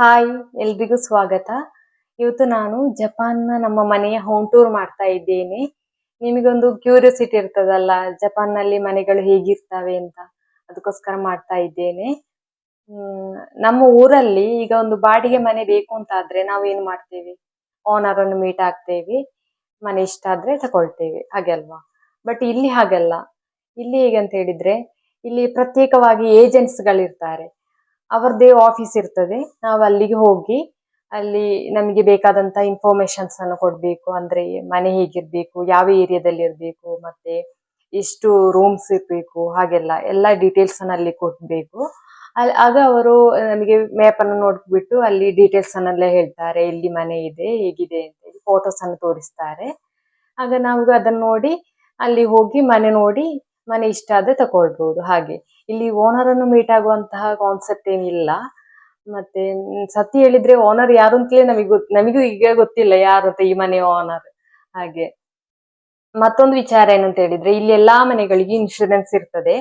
Hi, ಎಲ್ರಿಗೂ ಸ್ವಾಗತ. ಇವತ್ತು ನಾನು ಜಪಾನ್ನ ನಮ್ಮ ಮನೆಯ ಹೋಮ್ ಟೂರ್ ಮಾಡ್ತಾ ಇದ್ದೇನೆ. ನಿಮಗೊಂದು ಕ್ಯೂರಿಯಾಸಿಟಿ ಇರ್ತದಲ್ಲ, ಜಪಾನ್ನಲ್ಲಿ ಮನೆಗಳು ಹೇಗಿರ್ತವೆ ಅಂತ. ಅದಕ್ಕೋಸ್ಕರ ಮಾಡ್ತಾ ಇದ್ದೇನೆ. ನಮ್ಮ ಊರಲ್ಲಿ ಈಗ ಒಂದು ಬಾಡಿಗೆ ಮನೆ ಬೇಕು ಅಂತ ಆದ್ರೆ ನಾವು ಏನ್ ಮಾಡ್ತೇವೆ? ಓನರ್ ಅನ್ನು ಮೀಟ್ ಆಗ್ತೇವೆ, ಮನೆ ಇಷ್ಟ ಆದ್ರೆ ತಗೊಳ್ತೇವೆ, ಹಾಗೆ ಅಲ್ವಾ? ಬಟ್ ಇಲ್ಲಿ ಹಾಗಲ್ಲ. ಇಲ್ಲಿ ಹೇಗಂತ ಹೇಳಿದ್ರೆ, ಇಲ್ಲಿ ಪ್ರತ್ಯೇಕವಾಗಿ ಏಜೆಂಟ್ಸ್ ಗಳಿರ್ತಾರೆ. ಅವರದೇ ಆಫೀಸ್ ಇರ್ತದೆ. ನಾವು ಅಲ್ಲಿಗೆ ಹೋಗಿ ಅಲ್ಲಿ ನಮಗೆ ಬೇಕಾದಂತ ಇನ್ಫಾರ್ಮೇಶನ್ಸ್ ಅನ್ನು ಕೊಡ್ಬೇಕು. ಅಂದ್ರೆ ಮನೆ ಹೇಗಿರ್ಬೇಕು, ಯಾವ ಏರಿಯಾದಲ್ಲಿ ಇರ್ಬೇಕು, ಮತ್ತೆ ಎಷ್ಟು ರೂಮ್ಸ್ ಇರ್ಬೇಕು, ಹಾಗೆಲ್ಲ ಎಲ್ಲ ಡೀಟೇಲ್ಸ್ ಅನ್ನ ಅಲ್ಲಿ ಕೊಡ್ಬೇಕು. ಆಗ ಅವರು ನಮಗೆ ಮ್ಯಾಪ್ ಅನ್ನು ನೋಡ್ಬಿಟ್ಟು ಅಲ್ಲಿ ಡೀಟೇಲ್ಸ್ ಅನ್ನೆಲ್ಲ ಹೇಳ್ತಾರೆ. ಎಲ್ಲಿ ಮನೆ ಇದೆ, ಹೇಗಿದೆ ಅಂತ ಹೇಳಿ ಫೋಟೋಸ್ ಅನ್ನು ತೋರಿಸ್ತಾರೆ. ಆಗ ನಾವು ಅದನ್ನ ನೋಡಿ ಅಲ್ಲಿ ಹೋಗಿ ಮನೆ ನೋಡಿ ಮನೆ ಇಷ್ಟ ಆದ್ರೆ ತಕೊಳ್ಬಹುದು. ಹಾಗೆ ಇಲ್ಲಿ ಓನರ್ ಅನ್ನು ಮೀಟ್ ಆಗುವಂತಹ ಕಾನ್ಸೆಪ್ಟ್ ಏನಿಲ್ಲ. ಮತ್ತೆ ಸತ್ಯ ಹೇಳಿದ್ರೆ ಓನರ್ ಯಾರು ಅಂತಲೇ ನಮಿಗೂ ಈಗ ಗೊತ್ತಿಲ್ಲ ಯಾರು ಅಂತ, ಈ ಮನೆ ಓನರ್. ಹಾಗೆ ಮತ್ತೊಂದು ವಿಚಾರ ಏನಂತ ಹೇಳಿದ್ರೆ, ಇಲ್ಲಿ ಎಲ್ಲಾ ಮನೆಗಳಿಗೆ ಇನ್ಶೂರೆನ್ಸ್ ಇರ್ತದೆ.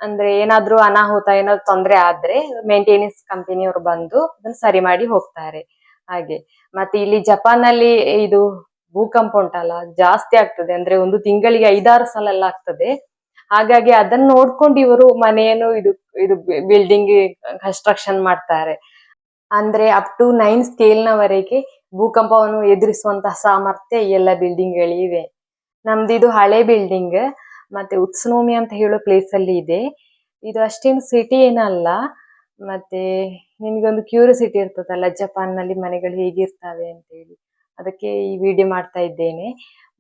ಅಂದ್ರೆ ಏನಾದ್ರೂ ಅನಾಹುತ, ಏನಾದ್ರು ತೊಂದ್ರೆ ಆದ್ರೆ ಮೇಂಟೆನೆನ್ಸ್ ಕಂಪನಿಯವರು ಬಂದು ಅದನ್ನ ಸರಿ ಮಾಡಿ ಹೋಗ್ತಾರೆ. ಹಾಗೆ ಮತ್ತೆ ಇಲ್ಲಿ ಜಪಾನ್ ನಲ್ಲಿ ಇದು ಭೂಕಂಪ ಉಂಟಲ್ಲ, ಜಾಸ್ತಿ ಆಗ್ತದೆ. ಅಂದ್ರೆ ಒಂದು ತಿಂಗಳಿಗೆ 5-6 ಸಲ ಎಲ್ಲ ಆಗ್ತದೆ. ಹಾಗಾಗಿ ಅದನ್ನ ನೋಡ್ಕೊಂಡು ಇವರು ಮನೆಯನ್ನು ಇದು ಇದು ಬಿಲ್ಡಿಂಗ್ ಕನ್ಸ್ಟ್ರಕ್ಷನ್ ಮಾಡ್ತಾರೆ. ಅಂದ್ರೆ ಅಪ್ ಟು 9 ಸ್ಕೇಲ್ ನವರೆಗೆ ಭೂಕಂಪವನ್ನು ಎದುರಿಸುವಂತಹ ಸಾಮರ್ಥ್ಯ ಈ ಎಲ್ಲ ಬಿಲ್ಡಿಂಗ್ ಗಳಿವೆ. ನಮ್ದು ಇದು ಹಳೆ ಬಿಲ್ಡಿಂಗ್. ಮತ್ತೆ ಉತ್ಸುನೋಮಿ ಅಂತ ಹೇಳೋ ಪ್ಲೇಸ್ ಅಲ್ಲಿ ಇದೆ. ಇದು ಅಷ್ಟೇನು ಸಿಟಿ ಏನಲ್ಲ. ಮತ್ತೆ ನಿಮ್ಗೊಂದು ಕ್ಯೂರಿಯಾಸಿಟಿ ಇರ್ತದಲ್ಲ, ಜಪಾನ್ ನಲ್ಲಿ ಮನೆಗಳು ಹೇಗಿರ್ತವೆ ಅಂತ ಹೇಳಿ, ಅದಕ್ಕೆ ಈ ವಿಡಿಯೋ ಮಾಡ್ತಾ ಇದ್ದೇನೆ.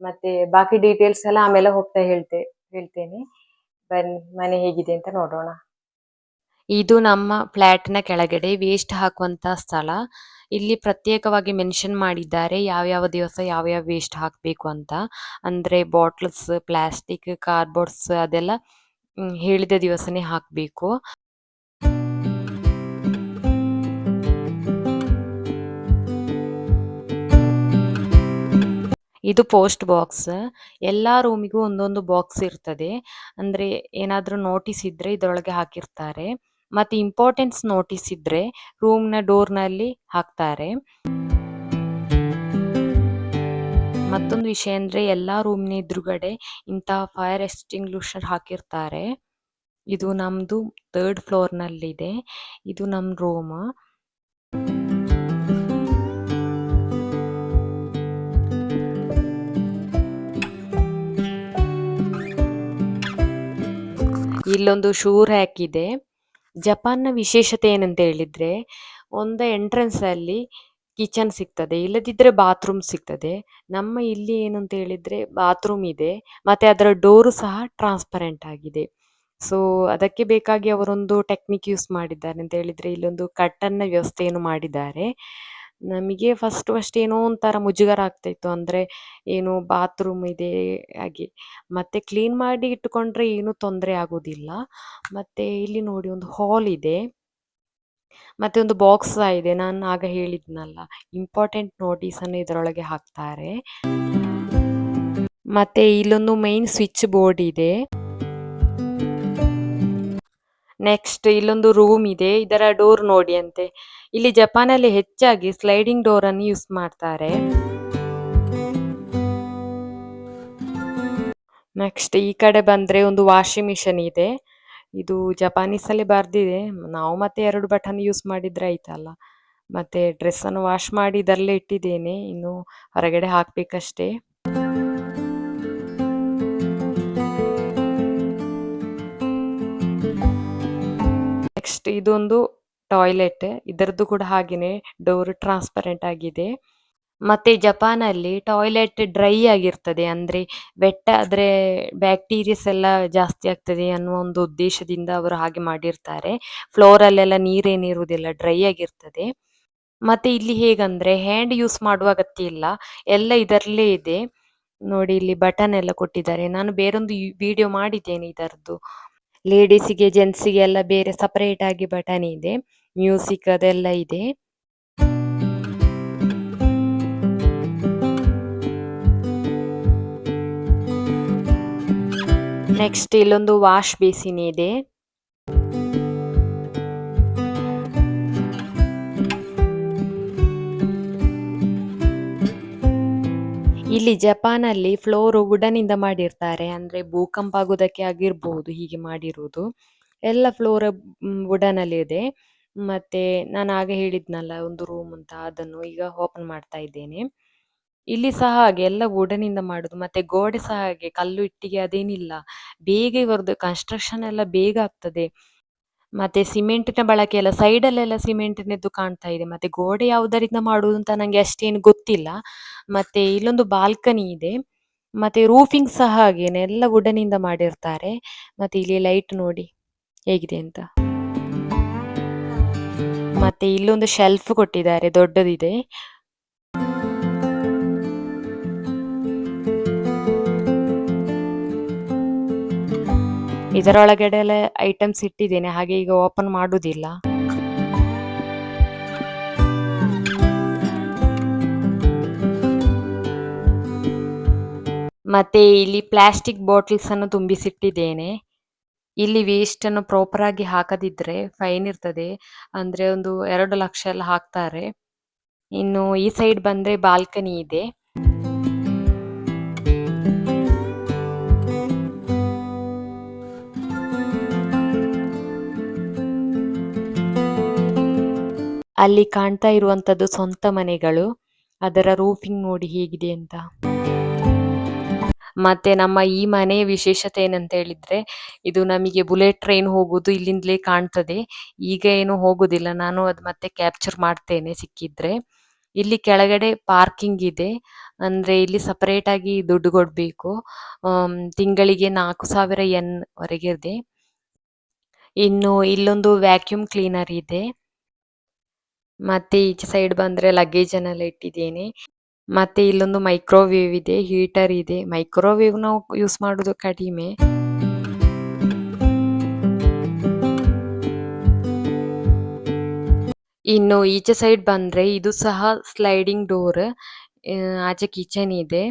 ಮತ್ತೆ ಬಾಕಿ ಡೀಟೇಲ್ಸ್ ಎಲ್ಲ ಆಮೇಲೆ ಹೋಗ್ತಾ ಹೇಳ್ತೇನೆ. ಬನ್ನಿ ಮನೆ ಹೇಗಿದೆ ಅಂತ ನೋಡೋಣ. ಇದು ನಮ್ಮ ಫ್ಲಾಟ್‌ನ ಕೆಳಗಡೆ ವೇಸ್ಟ್ ಹಾಕುವಂತ ಸ್ಥಳ. ಇಲ್ಲಿ ಪ್ರತ್ಯೇಕವಾಗಿ ಮೆನ್ಷನ್ ಮಾಡಿದ್ದಾರೆ ಯಾವ್ಯಾವ ದಿವಸ ಯಾವ್ಯಾವ ವೇಸ್ಟ್ ಹಾಕ್ಬೇಕು ಅಂತ. ಅಂದ್ರೆ ಬಾಟಲ್ಸ್, ಪ್ಲಾಸ್ಟಿಕ್, ಕಾರ್ಡ್ಬೋರ್ಡ್ಸ್ ಅದೆಲ್ಲ ಹೇಳಿದ ದಿವಸನೇ ಹಾಕ್ಬೇಕು. ಇದು ಪೋಸ್ಟ್ ಬಾಕ್ಸ್. ಎಲ್ಲಾ ರೂಮಿಗೂ ಒಂದೊಂದು ಬಾಕ್ಸ್ ಇರ್ತದೆ. ಅಂದ್ರೆ ಏನಾದ್ರೂ ನೋಟಿಸ್ ಇದ್ರೆ ಇದ್ರೊಳಗೆ ಹಾಕಿರ್ತಾರೆ. ಮತ್ತೆ ಇಂಪಾರ್ಟೆನ್ಸ್ ನೋಟಿಸ್ ಇದ್ರೆ ರೂಮ್‌ನ ಡೋರ್‌ನಲ್ಲಿ ಹಾಕ್ತಾರೆ. ಮತ್ತೊಂದು ವಿಷಯ ಅಂದ್ರೆ ಎಲ್ಲಾ ರೂಮ್‌ನ ಎದುರುಗಡೆ ಇಂತ ಫೈರ್ ಎಕ್ಸ್ಟಿಂಗ್ವಿಷರ್ ಹಾಕಿರ್ತಾರೆ. ಇದು ನಮ್ದು 3rd ಫ್ಲೋರ್‌ನಲ್ಲಿದೆ. ಇದು ನಮ್ ರೂಮ್. ಇಲ್ಲೊಂದು ಶೂ ರ್ಯಾಕ್ ಇದೆ. ಜಪಾನ್ನ ವಿಶೇಷತೆ ಏನಂತ ಹೇಳಿದ್ರೆ, ಒಂದು ಎಂಟ್ರೆನ್ಸ್ ಅಲ್ಲಿ ಕಿಚನ್ ಸಿಗ್ತದೆ, ಇಲ್ಲದಿದ್ರೆ ಬಾತ್ರೂಮ್ ಸಿಗ್ತದೆ. ನಮ್ಮ ಇಲ್ಲಿ ಏನು ಅಂತ ಹೇಳಿದ್ರೆ ಬಾತ್ರೂಮ್ ಇದೆ, ಮತ್ತೆ ಅದರ ಡೋರು ಸಹ ಟ್ರಾನ್ಸ್ಪರೆಂಟ್ ಆಗಿದೆ. ಸೊ ಅದಕ್ಕೆ ಬೇಕಾಗಿ ಅವರೊಂದು ಟೆಕ್ನಿಕ್ ಯೂಸ್ ಮಾಡಿದ್ದಾರೆ ಅಂತ ಹೇಳಿದ್ರೆ, ಇಲ್ಲೊಂದು ಕಟ್ಟನ್ನ ವ್ಯವಸ್ಥೆಯನ್ನು ಮಾಡಿದ್ದಾರೆ. ನಮಗೆ ಫಸ್ಟ್ ಏನೋ ಒಂಥರ ಮುಜುಗರ ಆಗ್ತಾ ಇತ್ತು. ಅಂದ್ರೆ ಏನು ಬಾತ್ರೂಮ್ ಇದೆ ಹಾಗೆ, ಮತ್ತೆ ಕ್ಲೀನ್ ಮಾಡಿ ಇಟ್ಟುಕೊಂಡ್ರೆ ಏನು ತೊಂದರೆ ಆಗೋದಿಲ್ಲ. ಮತ್ತೆ ಇಲ್ಲಿ ನೋಡಿ ಒಂದು ಹಾಲ್ ಇದೆ, ಮತ್ತೆ ಒಂದು ಬಾಕ್ಸ್ ಸಹ ಇದೆ. ನಾನು ಆಗ ಹೇಳಿದ್ನಲ್ಲ, ಇಂಪಾರ್ಟೆಂಟ್ ನೋಟಿಸ್ ಅನ್ನು ಇದರೊಳಗೆ ಹಾಕ್ತಾರೆ. ಮತ್ತೆ ಇಲ್ಲೊಂದು ಮೈನ್ ಸ್ವಿಚ್ ಬೋರ್ಡ್ ಇದೆ. ನೆಕ್ಸ್ಟ್ ಇಲ್ಲೊಂದು ರೂಮ್ ಇದೆ, ಇದರ ಡೋರ್ ನೋಡಿ ಅಂತೆ. ಇಲ್ಲಿ ಜಪಾನಲ್ಲಿ ಹೆಚ್ಚಾಗಿ ಸ್ಲೈಡಿಂಗ್ ಡೋರ್ ಅನ್ನು ಯೂಸ್ ಮಾಡ್ತಾರೆ. ನೆಕ್ಸ್ಟ್ ಈ ಕಡೆ ಬಂದ್ರೆ ಒಂದು ವಾಷಿಂಗ್ ಮಿಷನ್ ಇದೆ. ಇದು ಜಪಾನೀಸ್ ಅಲ್ಲಿ ಬರ್ದಿದೆ. ನಾವು ಮತ್ತೆ 2 ಬಟನ್ ಯೂಸ್ ಮಾಡಿದ್ರೆ ಆಯ್ತಲ್ಲ. ಮತ್ತೆ ಡ್ರೆಸ್ ಅನ್ನು ವಾಶ್ ಮಾಡಿ ಇದರಲ್ಲೇ ಇಟ್ಟಿದ್ದೇನೆ, ಇನ್ನು ಹೊರಗಡೆ ಹಾಕ್ಬೇಕಷ್ಟೇ. ನೆಕ್ಸ್ಟ್ ಇದೊಂದು ಟಾಯ್ಲೆಟ್. ಇದರದ್ದು ಕೂಡ ಹಾಗೇನೆ ಡೋರ್ ಟ್ರಾನ್ಸ್ಪರೆಂಟ್ ಆಗಿದೆ. ಮತ್ತೆ ಜಪಾನಲ್ಲಿ ಟಾಯ್ಲೆಟ್ ಡ್ರೈ ಆಗಿರ್ತದೆ. ಅಂದ್ರೆ ವೆಟ್ ಆದ್ರೆ ಬ್ಯಾಕ್ಟೀರಿಯಾಸ್ ಎಲ್ಲ ಜಾಸ್ತಿ ಆಗ್ತದೆ ಅನ್ನುವ ಒಂದು ಉದ್ದೇಶದಿಂದ ಅವರು ಹಾಗೆ ಮಾಡಿರ್ತಾರೆ. ಫ್ಲೋರ್ ಅಲ್ಲೆಲ್ಲ ನೀರೇನಿರುವುದಿಲ್ಲ, ಡ್ರೈ ಆಗಿರ್ತದೆ. ಮತ್ತೆ ಇಲ್ಲಿ ಹೇಗಂದ್ರೆ ಹ್ಯಾಂಡ್ ಯೂಸ್ ಮಾಡುವ ಅಗತ್ಯ ಇಲ್ಲ, ಎಲ್ಲ ಇದರಲ್ಲೇ ಇದೆ. ನೋಡಿ ಇಲ್ಲಿ ಬಟನ್ ಎಲ್ಲ ಕೊಟ್ಟಿದ್ದಾರೆ. ನಾನು ಬೇರೊಂದು ವಿಡಿಯೋ ಮಾಡಿದ್ದೇನೆ ಇದರದ್ದು. ಲೇಡೀಸಿಗೆ ಜೆಂಟ್ಸಿಗೆ ಎಲ್ಲ ಬೇರೆ ಸಪರೇಟ್ ಆಗಿ ಬಟನ್ ಇದೆ, ಮ್ಯೂಸಿಕ್ ಅದೆಲ್ಲ ಇದೆ. ನೆಕ್ಸ್ಟ್ ಇಲ್ಲೊಂದು ವಾಶ್ ಬೇಸಿನ್ ಇದೆ. ಇಲ್ಲಿ ಜಪಾನಲ್ಲಿ ಫ್ಲೋರ್ ವುಡನಿಂದ ಮಾಡಿರ್ತಾರೆ, ಅಂದ್ರೆ ಭೂಕಂಪ ಆಗೋದಕ್ಕೆ ಆಗಿರ್ಬೋದು ಹೀಗೆ ಮಾಡಿರುವುದು. ಎಲ್ಲ ಫ್ಲೋರ್ ವುಡನ್ ಅಲ್ಲಿ ಇದೆ. ಮತ್ತೆ ನಾನು ಆಗ ಹೇಳಿದ್ನಲ್ಲ ಒಂದು ರೂಮ್ ಅಂತ, ಅದನ್ನು ಈಗ ಓಪನ್ ಮಾಡ್ತಾ ಇದ್ದೇನೆ. ಇಲ್ಲಿ ಸಹ ಹಾಗೆ ಎಲ್ಲ ವುಡನಿಂದ ಮಾಡುದು, ಮತ್ತೆ ಗೋಡೆ ಸಹ ಹಾಗೆ ಕಲ್ಲು ಇಟ್ಟಿಗೆ ಅದೇನಿಲ್ಲ, ಬೇಗ ಇವರದ್ದು ಕನ್ಸ್ಟ್ರಕ್ಷನ್ ಎಲ್ಲ ಬೇಗ ಆಗ್ತದೆ. ಮತ್ತೆ ಸಿಮೆಂಟಿನ ಬಳಕೆ ಎಲ್ಲ ಸೈಡಲ್ಲೆಲ್ಲ ಸಿಮೆಂಟಿನದ್ದು ಕಾಣ್ತಾ ಇದೆ. ಮತ್ತೆ ಗೋಡೆ ಯಾವುದರಿಂದ ಮಾಡುವುದು ಅಂತ ನಂಗೆ ಅಷ್ಟೇನು ಗೊತ್ತಿಲ್ಲ. ಮತ್ತೆ ಇಲ್ಲೊಂದು ಬಾಲ್ಕನಿ ಇದೆ. ಮತ್ತೆ ರೂಫಿಂಗ್ ಸಹ ಹಾಗೇನೆ ಎಲ್ಲ ವುಡನಿಂದ ಮಾಡಿರ್ತಾರೆ. ಮತ್ತೆ ಇಲ್ಲಿ ಲೈಟ್ ನೋಡಿ ಹೇಗಿದೆ ಅಂತ. ಮತ್ತೆ ಇಲ್ಲೊಂದು ಶೆಲ್ಫ್ ಕೊಟ್ಟಿದ್ದಾರೆ, ದೊಡ್ಡದಿದೆ. ಇದರೊಳಗಡೆ ಎಲ್ಲ ಐಟಮ್ಸ್ ಇಟ್ಟಿದ್ದೇನೆ, ಹಾಗೆ ಈಗ ಓಪನ್ ಮಾಡುದಿಲ್ಲ. ಮತ್ತೆ ಇಲ್ಲಿ ಪ್ಲಾಸ್ಟಿಕ್ ಬಾಟಲ್ಸ್ ಅನ್ನು ತುಂಬಿಸಿಟ್ಟಿದ್ದೇನೆ. ಇಲ್ಲಿ ವೇಸ್ಟ್ ಅನ್ನು ಪ್ರಾಪರ್ ಆಗಿ ಹಾಕದಿದ್ರೆ ಫೈನ್ ಇರ್ತದೆ, ಅಂದ್ರೆ ಒಂದು 2 ಲಕ್ಷ ಎಲ್ಲ ಹಾಕ್ತಾರೆ. ಇನ್ನು ಈ ಸೈಡ್ ಬಂದ್ರೆ ಬಾಲ್ಕನಿ ಇದೆ. ಅಲ್ಲಿ ಕಾಣ್ತಾ ಇರುವಂತದ್ದು ಸ್ವಂತ ಮನೆಗಳು, ಅದರ ರೂಫಿಂಗ್ ನೋಡಿ ಹೇಗಿದೆ ಅಂತ. ಮತ್ತೆ ನಮ್ಮ ಈ ಮನೆಯ ವಿಶೇಷತೆ ಏನಂತ ಹೇಳಿದ್ರೆ, ಇದು ನಮಗೆ ಬುಲೆಟ್ ಟ್ರೈನ್ ಹೋಗುದು ಇಲ್ಲಿಂದಲೇ ಕಾಣ್ತದೆ. ಈಗ ಏನು ಹೋಗುದಿಲ್ಲ, ನಾನು ಅದು ಮತ್ತೆ ಕ್ಯಾಪ್ಚರ್ ಮಾಡ್ತೇನೆ ಸಿಕ್ಕಿದ್ರೆ. ಇಲ್ಲಿ ಕೆಳಗಡೆ ಪಾರ್ಕಿಂಗ್ ಇದೆ, ಅಂದ್ರೆ ಇಲ್ಲಿ ಸಪರೇಟ್ ಆಗಿ ದುಡ್ಡು ಕೊಡ್ಬೇಕು. ತಿಂಗಳಿಗೆ 4,000 ಯೆನ್ ವರೆಗೆ ಇದೆ. ಇನ್ನು ಇಲ್ಲೊಂದು ವ್ಯಾಕ್ಯೂಮ್ ಕ್ಲೀನರ್ ಇದೆ. ಮತ್ತೆ ಈಚೆ ಸೈಡ್ ಬಂದ್ರೆ ಲಗೇಜ್ ಅನ್ನೆಲ್ಲ ಇಟ್ಟಿದ್ದೇನೆ. ಮತ್ತೆ ಇಲ್ಲೊಂದು ಮೈಕ್ರೋವೇವ್ ಇದೆ, ಹೀಟರ್ ಇದೆ. ಮೈಕ್ರೋವೇವ್ ನಾವು ಯೂಸ್ ಮಾಡುದು ಕಡಿಮೆ. ಇನ್ನು ಈಚೆ ಸೈಡ್ ಬಂದ್ರೆ ಇದು ಸಹ ಸ್ಲೈಡಿಂಗ್ ಡೋರ್, ಆಚೆ ಕಿಚನ್ ಇದೆ.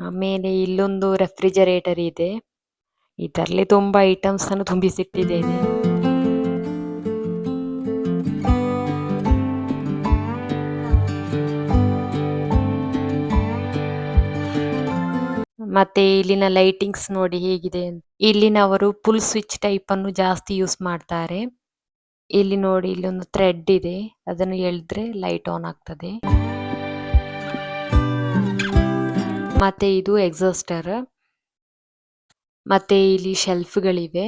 ಆಮೇಲೆ ಇಲ್ಲೊಂದು ರೆಫ್ರಿಜರೇಟರ್ ಇದೆ, ಇದರಲ್ಲಿ ತುಂಬಾ ಐಟಮ್ಸ್ ಅನ್ನು ತುಂಬಿಸಿಟ್ಟಿದ್ದೇನೆ. ಮತ್ತೆ ಇಲ್ಲಿನ ಲೈಟಿಂಗ್ಸ್ ನೋಡಿ ಹೇಗಿದೆ ಅಂತ. ಇಲ್ಲಿನವರು ಫುಲ್ ಸ್ವಿಚ್ ಟೈಪ್ ಅನ್ನು ಜಾಸ್ತಿ ಯೂಸ್ ಮಾಡ್ತಾರೆ. ಇಲ್ಲಿ ನೋಡಿ, ಇಲ್ಲೊಂದು ಥ್ರೆಡ್ ಇದೆ, ಅದನ್ನು ಎಳೆದ್ರೆ ಲೈಟ್ ಆನ್ ಆಗ್ತದೆ. ಮತ್ತೆ ಇದು ಎಕ್ಸಾಸ್ಟರ್. ಮತ್ತೆ ಇಲ್ಲಿ ಶೆಲ್ಫ್ಗಳಿವೆ.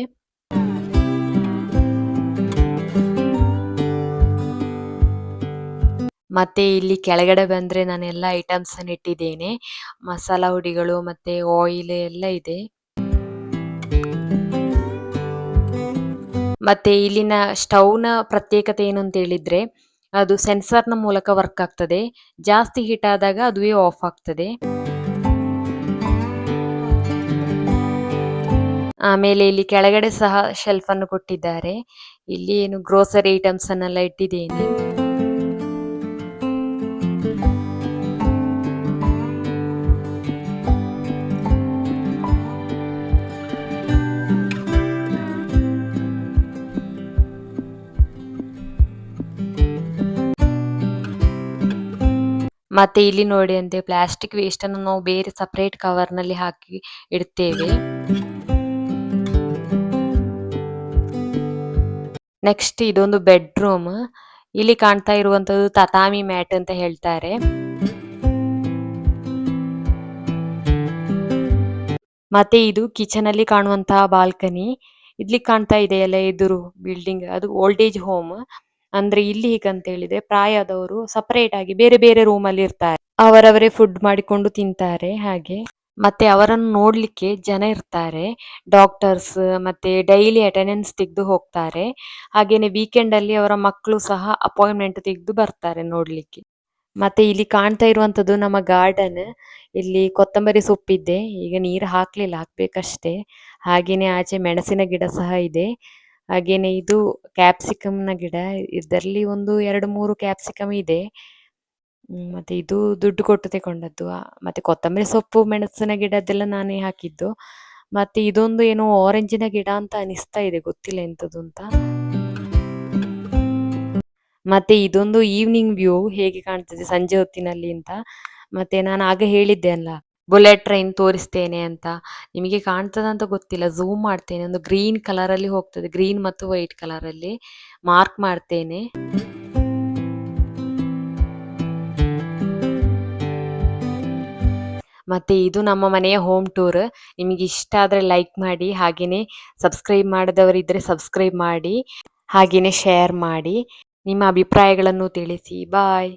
ಮತ್ತೆ ಇಲ್ಲಿ ಕೆಳಗಡೆ ಬಂದ್ರೆ ನಾನು ಎಲ್ಲ ಐಟಮ್ಸ್ ಅನ್ನು ಇಟ್ಟಿದ್ದೇನೆ, ಮಸಾಲಾ ಹುಡಿಗಳು ಮತ್ತೆ ಆಯಿಲ್ ಎಲ್ಲ ಇದೆ. ಮತ್ತೆ ಇಲ್ಲಿನ ಸ್ಟವ್ನ ಪ್ರತ್ಯೇಕತೆ ಏನು ಅಂತ ಹೇಳಿದ್ರೆ, ಅದು ಸೆನ್ಸರ್ನ ಮೂಲಕ ವರ್ಕ್ ಆಗ್ತದೆ. ಜಾಸ್ತಿ ಹೀಟ್ ಆದಾಗ ಅದುವೇ ಆಫ್ ಆಗ್ತದೆ. ಆಮೇಲೆ ಇಲ್ಲಿ ಕೆಳಗಡೆ ಸಹ ಶೆಲ್ಫ್ ಅನ್ನು ಕೊಟ್ಟಿದ್ದಾರೆ. ಇಲ್ಲಿ ಏನು ಗ್ರೋಸರಿ ಐಟಮ್ಸ್ ಅನ್ನೆಲ್ಲ ಇಟ್ಟಿದ್ದೇನೆ. ಮತ್ತೆ ಇಲ್ಲಿ ನೋಡಿ ಅಂತೆ, ಪ್ಲಾಸ್ಟಿಕ್ ವೇಸ್ಟ್ ಅನ್ನು ನಾವು ಬೇರೆ ಸಪರೇಟ್ ಕವರ್ ನಲ್ಲಿ ಹಾಕಿ ಇಡ್ತೇವೆ. ನೆಕ್ಸ್ಟ್ ಇದೊಂದು ಬೆಡ್ರೂಮ್. ಇಲ್ಲಿ ಕಾಣ್ತಾ ಇರುವಂತದ್ದು ತತಾಮಿ ಮ್ಯಾಟ್ ಅಂತ ಹೇಳ್ತಾರೆ. ಮತ್ತೆ ಇದು ಕಿಚನ್ ಅಲ್ಲಿ ಕಾಣುವಂತಹ ಬಾಲ್ಕನಿ. ಇಲ್ಲಿ ಕಾಣ್ತಾ ಇದೆ ಎಲ್ಲ ಎದುರು ಬಿಲ್ಡಿಂಗ್, ಅದು ಓಲ್ಡ್ ಏಜ್ ಹೋಮ್. ಅಂದ್ರೆ ಇಲ್ಲಿ ಹೇಗಂತ ಹೇಳಿದ್ರೆ, ಪ್ರಾಯದವರು ಸಪರೇಟ್ ಆಗಿ ಬೇರೆ ಬೇರೆ ರೂಮ್ ಅಲ್ಲಿ ಇರ್ತಾರೆ, ಅವರವರೇ ಫುಡ್ ಮಾಡಿಕೊಂಡು ತಿಂತಾರೆ ಹಾಗೆ. ಮತ್ತೆ ಅವರನ್ನು ನೋಡ್ಲಿಕ್ಕೆ ಜನ ಇರ್ತಾರೆ. ಡಾಕ್ಟರ್ಸ್ ಮತ್ತೆ ಡೈಲಿ ಅಟೆಂಡೆನ್ಸ್ ತೆಗೆದು ಹೋಗ್ತಾರೆ. ಹಾಗೇನೆ ವೀಕೆಂಡ್ ಅಲ್ಲಿ ಅವರ ಮಕ್ಕಳು ಸಹ ಅಪಾಯಿಂಟ್ಮೆಂಟ್ ತೆಗೆದು ಬರ್ತಾರೆ ನೋಡ್ಲಿಕ್ಕೆ. ಮತ್ತೆ ಇಲ್ಲಿ ಕಾಣ್ತಾ ಇರುವಂತದ್ದು ನಮ್ಮ ಗಾರ್ಡನ್. ಇಲ್ಲಿ ಕೊತ್ತಂಬರಿ ಸೊಪ್ಪಿದೆ. ಈಗ ನೀರು ಹಾಕ್ಲಿಲ್ಲ, ಹಾಕ್ಬೇಕಷ್ಟೇ. ಹಾಗೇನೆ ಆಚೆ ಮೆಣಸಿನ ಗಿಡ ಸಹ ಇದೆ. ಹಾಗೇನೆ ಇದು ಕ್ಯಾಪ್ಸಿಕಮ್‌ನ ಗಿಡ. ಇದರಲ್ಲಿ ಒಂದು 2, 3 ಕ್ಯಾಪ್ಸಿಕಮ್ ಇದೆ. ಮತ್ತೆ ಇದು ದುಡ್ಡು ಕೊಟ್ಟು ತೆಕೊಂಡದ್ದು. ಮತ್ತೆ ಕೊತ್ತಂಬರಿ ಸೊಪ್ಪು, ಮೆಣಸಿನ ಗಿಡದ್ದೆಲ್ಲ ನಾನೇ ಹಾಕಿದ್ದು. ಮತ್ತೆ ಇದೊಂದು ಏನೋ ಆರೆಂಜಿನ ಗಿಡ ಅಂತ ಅನಿಸ್ತಾ ಇದೆ, ಗೊತ್ತಿಲ್ಲ ಎಂತದು ಅಂತ. ಮತ್ತೆ ಇದೊಂದು ಈವ್ನಿಂಗ್ ವ್ಯೂ ಹೇಗೆ ಕಾಣ್ತದೆ ಸಂಜೆ ಹೊತ್ತಿನಲ್ಲಿ ಅಂತ. ಮತ್ತೆ ನಾನು ಆಗ ಹೇಳಿದ್ದೆ ಅಲ್ಲ, ಬುಲೆಟ್ ಟ್ರೈನ್ ತೋರಿಸ್ತೇನೆ ಅಂತ. ನಿಮಗೆ ಕಾಣ್ತದ ಅಂತ ಗೊತ್ತಿಲ್ಲ, ಝೂಮ್ ಮಾಡ್ತೇನೆ. ಒಂದು ಗ್ರೀನ್ ಕಲರ್ ಅಲ್ಲಿ ಹೋಗ್ತದೆ, ಗ್ರೀನ್ ಮತ್ತು ವೈಟ್ ಕಲರ್ ಅಲ್ಲಿ ಮಾರ್ಕ್ ಮಾಡ್ತೇನೆ. ಮತ್ತೆ ಇದು ನಮ್ಮ ಮನೆಯ ಹೋಮ್ ಟೂರ್. ನಿಮಗೆ ಇಷ್ಟ ಆದ್ರೆ ಲೈಕ್ ಮಾಡಿ, ಹಾಗೇನೆ ಸಬ್ಸ್ಕ್ರೈಬ್ ಮಾಡದವರಿದ್ರೆ ಸಬ್ಸ್ಕ್ರೈಬ್ ಮಾಡಿ, ಹಾಗೇನೆ ಶೇರ್ ಮಾಡಿ. ನಿಮ್ಮ ಅಭಿಪ್ರಾಯಗಳನ್ನು ತಿಳಿಸಿ. ಬಾಯ್.